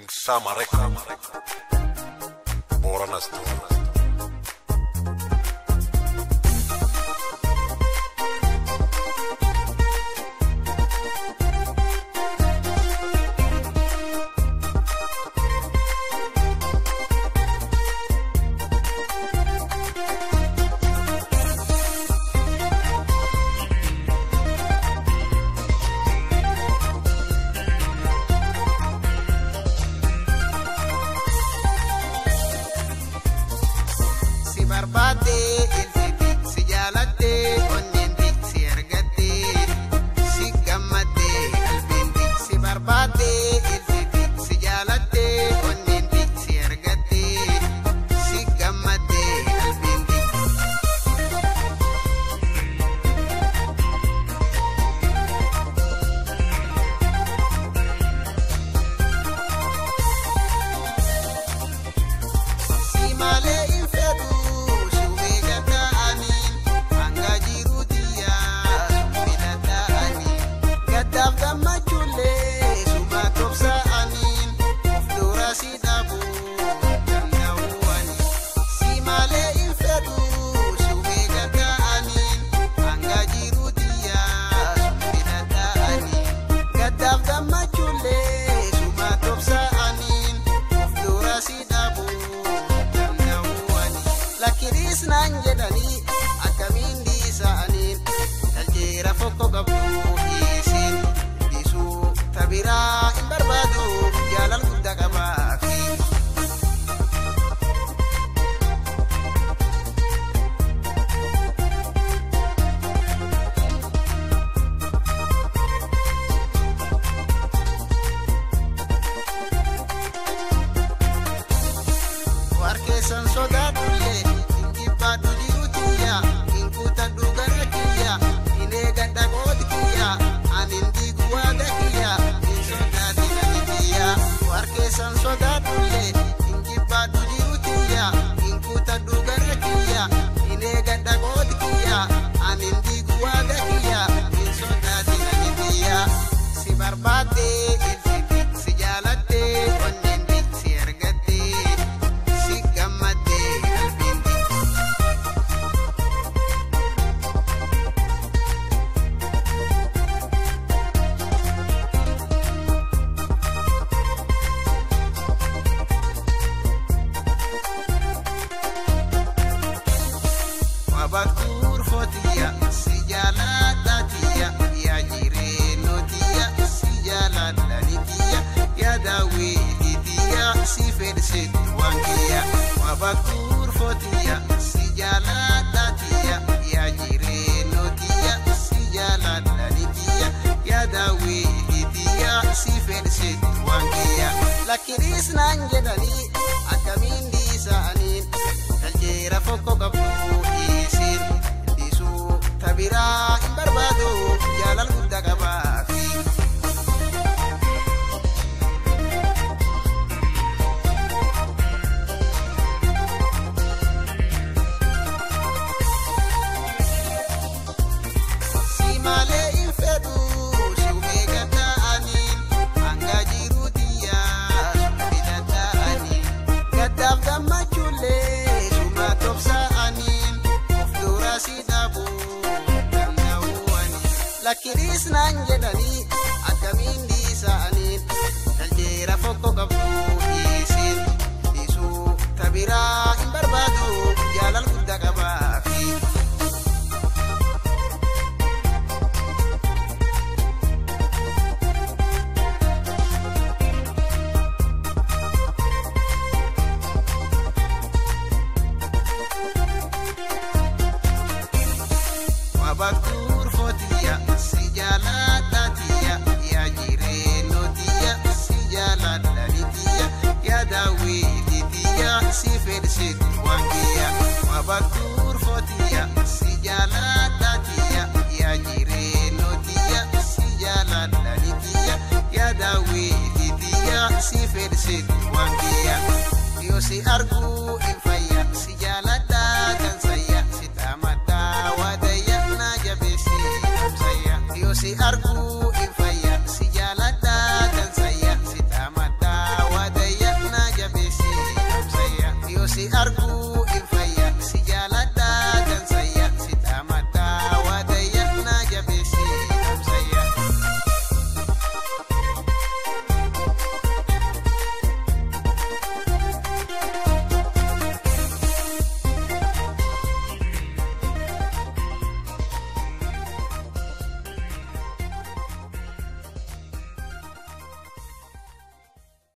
King Simalee, Borana story. Barbate el fedhuu si jaalate onneendi si argate si gammate qalbeenti si barbate el fedhuu si jaalate onneendi si argate si gammate qalbeenti. Simalee in fedhuu Nanjedani akamin disaanin daljera fokko gabu isin disu tabira in barbadu jalal gudda qabafi warkesan sodadulle Badu diutia, ingkuta dugarakia, inega dagodia, anindi guadakia, insodati nanitia, warkesan sodatulle, ingi badu diutia, ingkuta dugarakia, inega dagodia, anindi guadakia, insodati nanitia, si barbate il fedhuu si jaalate onneendi si argate si gammate. Bakur fotia si jalada tia ya jireno tia si jalada tia ya dawi tia si fedse wangia bakur fotia si jalada tia ya jireno tia si jalada tia ya dawi tia si fedse wangia lakiris nanjedani akamin disaanin daljera fokko gabu tabira in barbadu jalal gudda qabafi Simalee in fedhuu shumee gadaanin hanga jiru diya shumee gadaanin gaddaaf gammachuullee shuma tobsa'anin of dura si dhabu lakiris nanjedani akamin disaanin daljera fokko gabu isin disu tabira in barbadu jalal gudda qabafi Bakur fotia si jalada tia ya jireno tia si jalada tia ya dawi tia si fedse wangia bakur fotia si jalada tia ya jireno tia si jalada tia ya dawi tia si fedse wangia yo si argu infaya si jalada kan saya si tamata wadaya najabesi saya yo si argu infaya si jalada kan saya si tamata wadaya yosi argu